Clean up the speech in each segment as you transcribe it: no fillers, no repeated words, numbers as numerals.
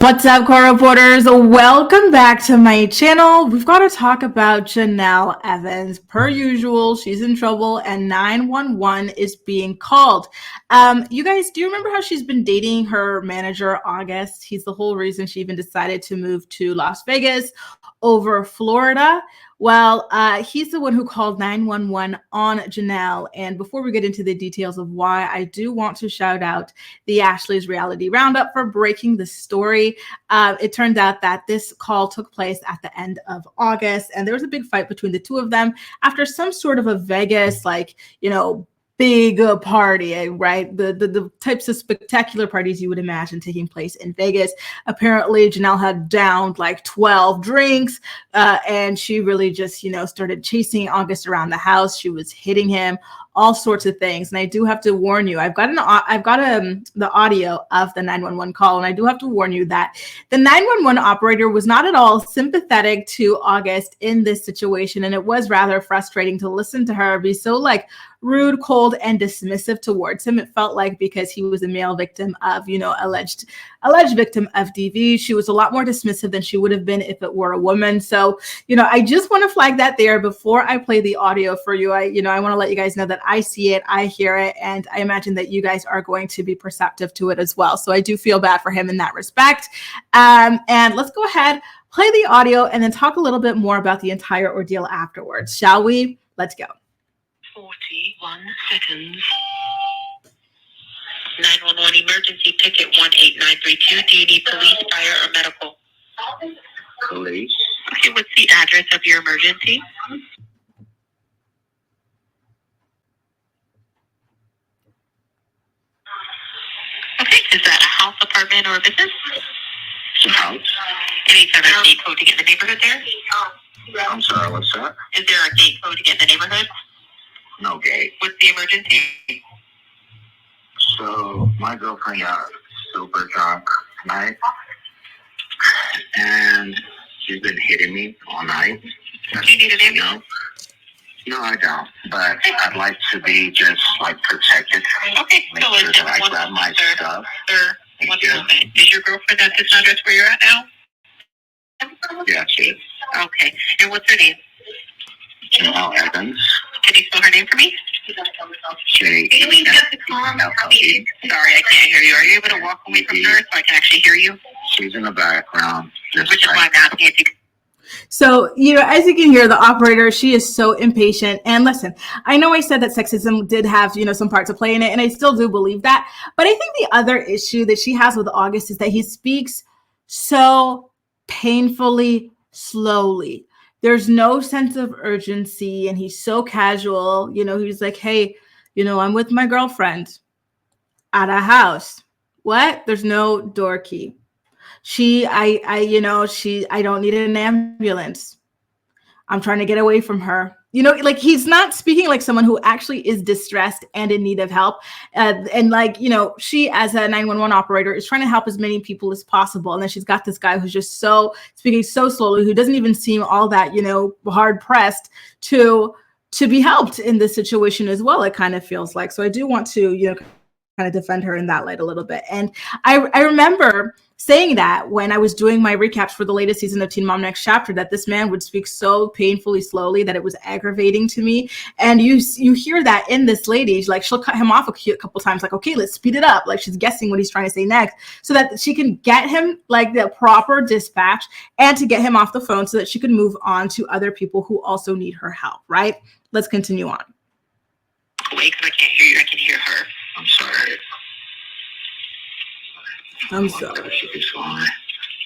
What's up, core reporters? Welcome back to my channel. We've got to talk about Jenelle Evans. Per usual, she's in trouble and 911 is being called. You guys, do you remember how she's been dating her manager, August? He's the whole reason she even decided to move to Las Vegas over Florida. Well, he's the one who called 911 on Jenelle. And before we get into the details of why, I do want to shout out the Ashley's Reality Roundup for breaking the story. It turned out that this call took place at the end of August, and there was a big fight between the two of them after some sort of a Vegas, big party, right? The types of spectacular parties you would imagine taking place in Vegas. Apparently, Jenelle had downed like 12 drinks, and she really just, started chasing August around the house. She was hitting him, all sorts of things. And I do have to warn you, I've got the audio of the 911 call, and I do have to warn you that the 911 operator was not at all sympathetic to August in this situation, and it was rather frustrating to listen to her be so rude, cold, and dismissive towards him. It felt like because he was a male victim of, alleged victim of DV, she was a lot more dismissive than she would have been if it were a woman. So, I just want to flag that there before I play the audio for you. I want to let you guys know that I see it, I hear it, and I imagine that you guys are going to be perceptive to it as well. So I do feel bad for him in that respect. And let's go ahead, play the audio, and then talk a little bit more about the entire ordeal afterwards. Shall we? Let's go. 41 seconds. 911 emergency ticket 18932. Do you need police, fire, or medical? Police. Okay, what's the address of your emergency? Okay, is that a house, apartment, or a business? House. Any sort of gate code to get in the neighborhood there? I'm sorry, what's that? Is there a gate code to get in the neighborhood? No gate. What's the emergency? So, my girlfriend got super drunk tonight, and she's been hitting me all night. Do you need an ambulance? No, I don't. But I'd like to be just protected. Okay, Make so sure it's that I grab my stuff. Sir, one moment. Is your girlfriend at this address where you're at now? Yeah, she is. Okay, and what's her name? Jenelle Evans. Can you spell her name for me? Jenelle. Sorry, I can't hear you. Are you able to walk away from her so I can actually hear you? She's in the background. Which is why I'm asking if you can. So, as you can hear, the operator, she is so impatient. And listen, I know I said that sexism did have, some part to play in it, and I still do believe that. But I think the other issue that she has with August is that he speaks so painfully slowly. There's no sense of urgency, and he's so casual. He's like, hey, I'm with my girlfriend at a house. What? There's no door key. I don't need an ambulance. I'm trying to get away from her. He's not speaking like someone who actually is distressed and in need of help. She as a 911 operator is trying to help as many people as possible. And then she's got this guy who's just speaking so slowly, who doesn't even seem all that, hard pressed to be helped in this situation as well. It kind of feels like. So I do want to, kind of defend her in that light a little bit. And I remember saying that when I was doing my recaps for the latest season of Teen Mom Next Chapter, that this man would speak so painfully slowly that it was aggravating to me. And you hear that in this lady, she'll cut him off a couple times, okay, let's speed it up. She's guessing what he's trying to say next so that she can get him the proper dispatch and to get him off the phone so that she can move on to other people who also need her help, right? Let's continue on. Wait, because I can't hear you. I can hear her. I'm sorry. I'm sorry. She'll be fine.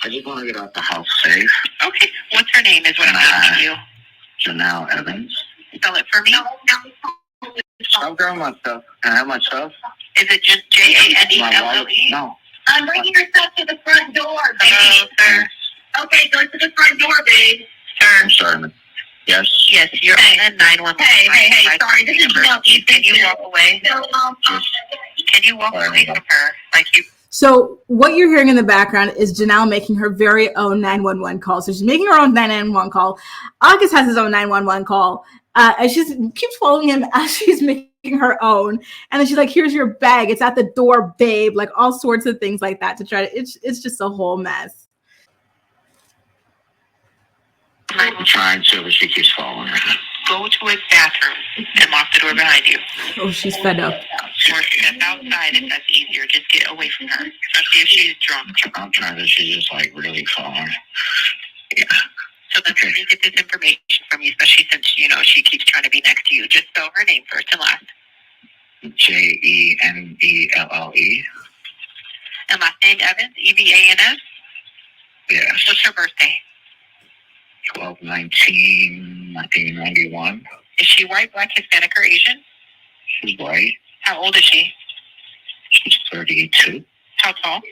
I just want to get out the house safe. Okay. What's her name is what I'm asking you. Janelle Evans. Spell it for me. I'll grab my stuff. Can I have my stuff? Is it just Janelle? No. I'm bringing your stuff to the front door, babe. Hello, sir. Okay, go to the front door, babe. Sir. I'm sorry. Yes? Yes, you're on the 911. Hey, sorry, this is Janelle. Can you walk away? Can you walk away from her? So what you're hearing in the background is Jenelle making her very own 911 call. So she's making her own 911 call. August has his own 911 call. And she keeps following him as she's making her own, and then she's like, "Here's your bag. It's at the door, babe." Like all sorts of things like that to try to. It's just a whole mess. I'm trying to, but she keeps following her. Go to a bathroom and lock the door behind you. Oh, she's fed up. Or step outside if that's easier. Just get away from her, especially if she's drunk. I'm trying to. She's just like really following. Yeah. So then let me get this information from you, especially since she keeps trying to be next to you. Just spell her name first and last. Jenelle. And last name Evans, Evans. Yes. What's her birthday? 12/19/1991. Is she white, black, Hispanic, or Asian? She's white. How old is she? She's 32. How tall?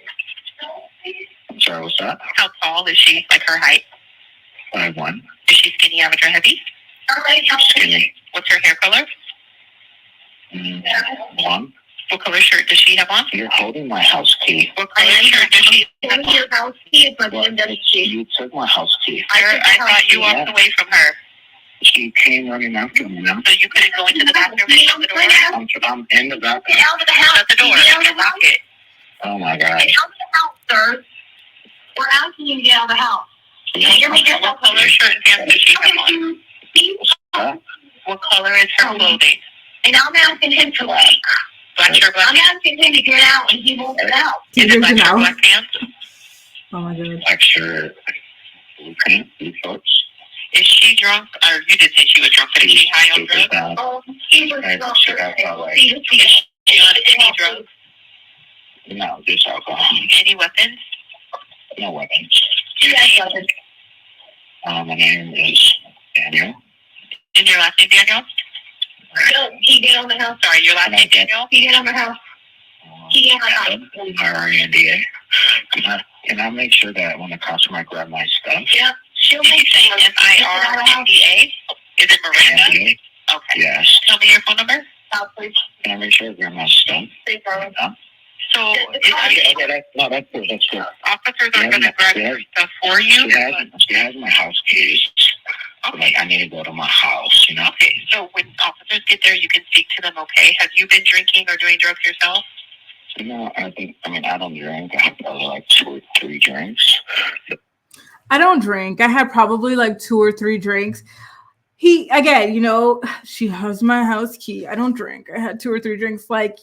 I'm sorry, what's that? How tall is she? Like her height? 5'1". Is she skinny, average, or heavy? Skinny. What's her hair color? Blonde. What color shirt does she have on? You're holding my house key. What color shirt does she have on? Your house key, but you took my house key. I thought you walked away from her. She came running after me now. So you couldn't go into the bathroom and shut the door? I'm in the bathroom. Get out of the house. Shut the door. And lock it. Oh my God. Get out of the house, sir. We're asking you to get out of the house. You're making what color shirt and pants does she have on? Huh? What color is her clothing? And I'm asking him to like. Black shirt, black I'm asking him to get out, and he won't get out. Is it black shirt, black pants? Oh my God. Black shirt, blue pants, blue shorts. Is she drunk? Or you did say she was drunk, but is she high on drugs? He was drunk. Is she on any drugs? No, just alcohol. Any weapons? No weapons. Yes. My name is Daniel. And your last name, Daniel? He get on the house. Sorry, your last name, Daniel? He get on the house. He get on the house. RNDA. Can I make sure that when the cops might grab my stuff? Yeah. She'll make sure. MIRNDA? Is it Miranda? NDA? Okay. Yes. Tell me your phone number. Please. Can I make sure to grab my stuff? Please, darling. So, No, that's good. That's good. Officers are going to grab your stuff for you. She has my house keys. Okay. Like, I need to go to my house, you know? Okay, so when officers get there, you can speak to them, okay? Have you been drinking or doing drugs yourself? I don't drink. I have probably like 2 or 3 drinks. I don't drink. I had probably like 2 or 3 drinks. He, again, she has my house key. I don't drink. I had 2 or 3 drinks. Like,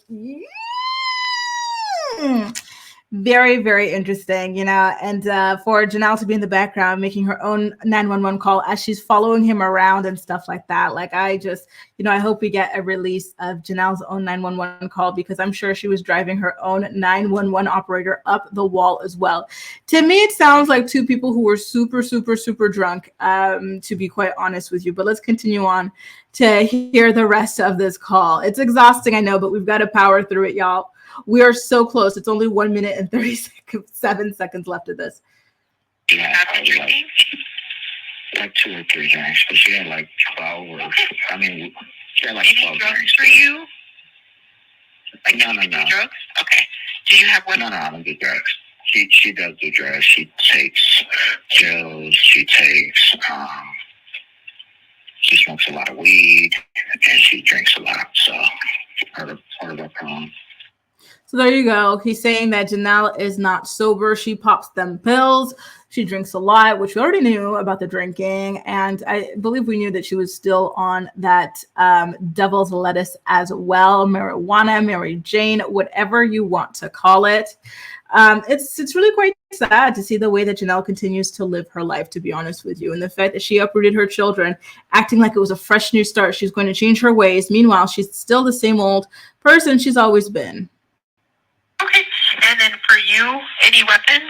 very, very interesting, and for Jenelle to be in the background making her own 911 call as she's following him around and stuff like that. Like, I just, I hope we get a release of Janelle's own 911 call, because I'm sure she was driving her own 911 operator up the wall as well. To me, it sounds like 2 people who were super, super, super drunk, to be quite honest with you. But let's continue on to hear the rest of this call. It's exhausting, I know, but we've got to power through it, y'all. We are so close. It's only 1 minute and 37 seconds left of this. Yeah, like 2 or 3 drinks, but she had like 12 she had like 12 drugs drinks. For you? Like, No. drugs? Okay. Do you have one? No, I don't do drugs. She does do drugs. She takes pills. She takes, she smokes a lot of weed, and she drinks a lot, so part of her problem. So there you go. He's saying that Jenelle is not sober. She pops them pills. She drinks a lot, which we already knew about the drinking. And I believe we knew that she was still on that devil's lettuce as well. Marijuana, Mary Jane, whatever you want to call it. It's really quite sad to see the way that Jenelle continues to live her life, to be honest with you. And the fact that she uprooted her children, acting like it was a fresh new start. She's going to change her ways. Meanwhile, she's still the same old person she's always been. Okay. And then for you, any weapons?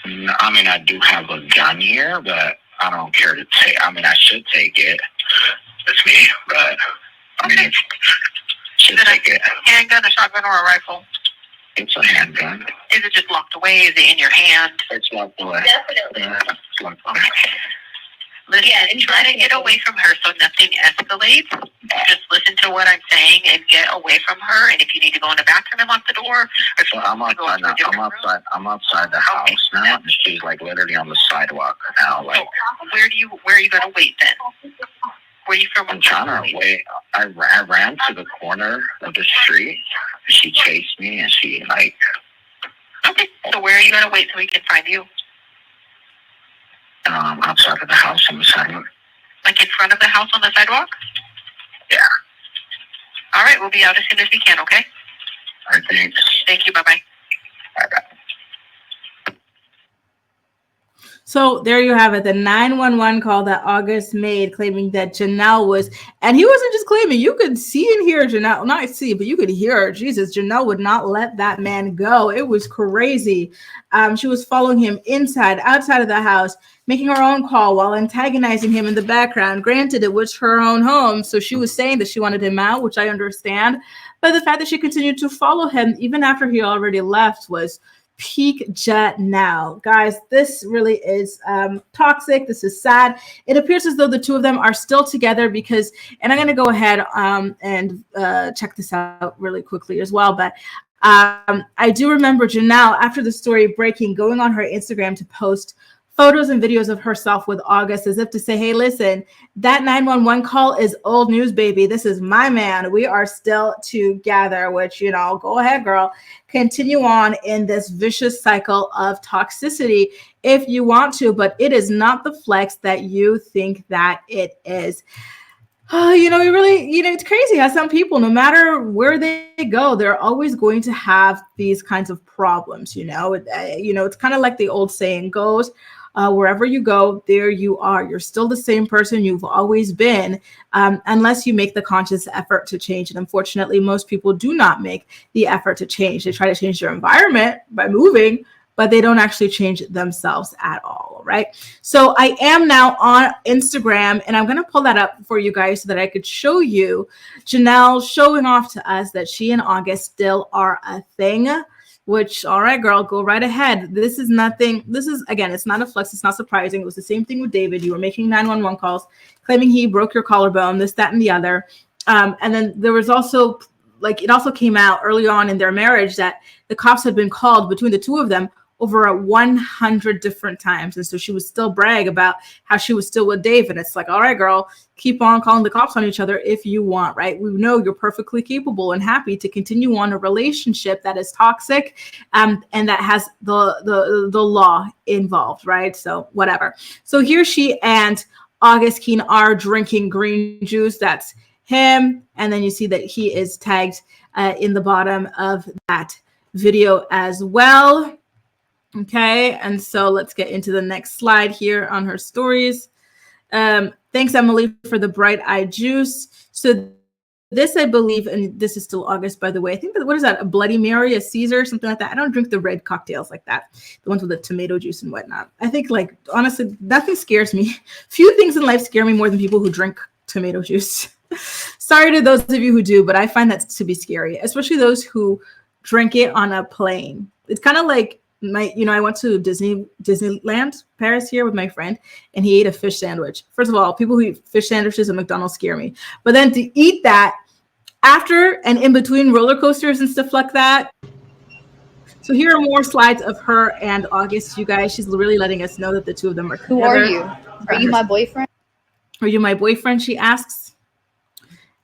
I do have a gun here, but I don't care to take. I should take it. It's me, but should take it. Handgun, a shotgun, or a rifle? It's a handgun. Is it just locked away? Is it in your hand? It's locked away. Definitely. Yeah, it's locked away. Listen, try to get away from her so nothing escalates. Just listen to what I'm saying and get away from her. And if you need to go in the bathroom and lock the door, or so I'm outside now. I'm outside the house now, and she's like literally on the sidewalk now. Like, where are you going to wait then? Where are you from? I'm trying to wait. I ran to the corner of the street. She chased me, and she like. Okay, so where are you going to wait so we can find you? Outside of the house on the sidewalk. Like in front of the house on the sidewalk? Yeah. All right, we'll be out as soon as we can, okay? All right, thanks. Thank you, bye-bye. Bye-bye. So there you have it, the 911 call that August made claiming that Jenelle was, and he wasn't just claiming, you could see and hear Jenelle, not see, but you could hear her. Jesus, Jenelle would not let that man go. It was crazy. She was following him inside, outside of the house, making her own call while antagonizing him in the background. Granted, it was her own home, so she was saying that she wanted him out, which I understand. But the fact that she continued to follow him even after he already left was peak Jenelle. Guys, this really is toxic. This is sad. It appears as though the two of them are still together because, and I'm going to go ahead and check this out really quickly as well, but I do remember Jenelle, after the story breaking, going on her Instagram to post photos and videos of herself with August as if to say, hey, listen, that 911 call is old news, baby. This is my man. We are still together, which, you know, go ahead, girl. Continue on in this vicious cycle of toxicity if you want to, but it is not the flex that you think that it is. You know, it's crazy how some people, no matter where they go, they're always going to have these kinds of problems. It's kind of like the old saying goes, wherever you go, there you are. You're still the same person you've always been, unless you make the conscious effort to change. And unfortunately, most people do not make the effort to change. They try to change their environment by moving, but they don't actually change themselves at all, right? So I am now on Instagram, and I'm going to pull that up for you guys so that I could show you Jenelle showing off to us that she and August still are a thing, which, all right, girl, go right ahead. This is nothing. This is, again, it's not a flex. It's not surprising. It was the same thing with David. You were making 911 calls, claiming he broke your collarbone, this, that, and the other. And then there was also, it also came out early on in their marriage that the cops had been called between the two of them over 100 different times. And so she would still brag about how she was still with Dave. And it's like, all right, girl, keep on calling the cops on each other if you want, right? We know you're perfectly capable and happy to continue on a relationship that is toxic and that has the law involved, right? So whatever. So here she and August Keene are drinking green juice. That's him. And then you see that he is tagged in the bottom of that video as well. Okay, and so let's get into the next slide here on her stories. Thanks, Emily, for the bright-eyed juice. So this, I believe, and this is still August, by the way. I think that, what is that, a Bloody Mary, a Caesar, something like that? I don't drink the red cocktails like that, the ones with the tomato juice and whatnot. I think, honestly, nothing scares me. Few things in life scare me more than people who drink tomato juice. Sorry to those of you who do, but I find that to be scary, especially those who drink it on a plane. It's kind of like, I went to Disneyland, Paris here with my friend, and he ate a fish sandwich. First of all, people who eat fish sandwiches at McDonald's scare me. But then to eat that after and in between roller coasters and stuff like that. So here are more slides of her and August, you guys. She's really letting us know that the two of them are together. Who are you? Are you my boyfriend? Are you my boyfriend? She asks.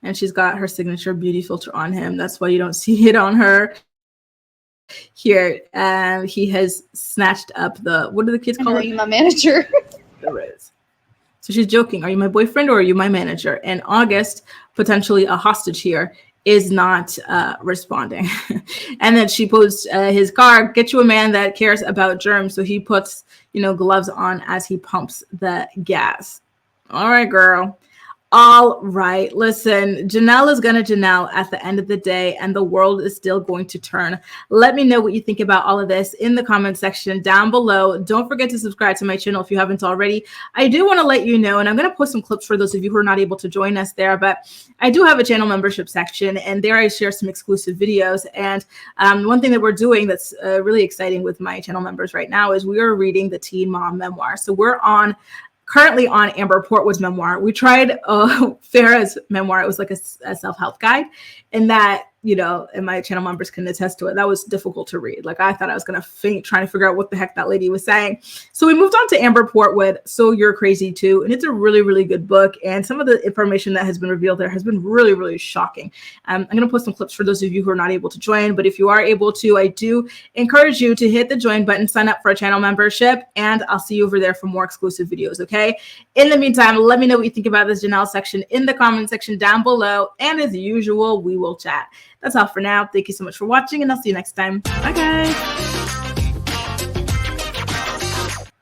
And she's got her signature beauty filter on him. That's why you don't see it on her. Here, he has snatched up what do the kids call it? Are you my manager? There is. So she's joking. Are you my boyfriend or are you my manager? And August, potentially a hostage here, is not responding. And then she posts his car, get you a man that cares about germs. So he puts, gloves on as he pumps the gas. All right, girl. All right, listen, Jenelle is gonna Jenelle at the end of the day, and the world is still going to turn. Let me know what you think about all of this in the comment section down below. Don't forget to subscribe to my channel if you haven't already. I do want to let you know, and I'm going to post some clips for those of you who are not able to join us there, but I do have a channel membership section, and there I share some exclusive videos. And one thing that we're doing that's really exciting with my channel members right now is we are reading the Teen Mom memoir. So we're currently on Amber Portwood's memoir. We tried Farrah's memoir. It was like a self-help guide, and that you know, and my channel members can attest to it, that was difficult to read. Like I thought I was going to faint trying to figure out what the heck that lady was saying. So we moved on to Amber Portwood, So You're Crazy Too. And it's a really, really good book. And some of the information that has been revealed there has been really, really shocking. I'm going to post some clips for those of you who are not able to join. But if you are able to, I do encourage you to hit the join button, sign up for a channel membership, and I'll see you over there for more exclusive videos, okay? In the meantime, let me know what you think about this Jenelle section in the comment section down below. And as usual, we will chat. That's all for now. Thank you so much for watching, and I'll see you next time. Bye, guys.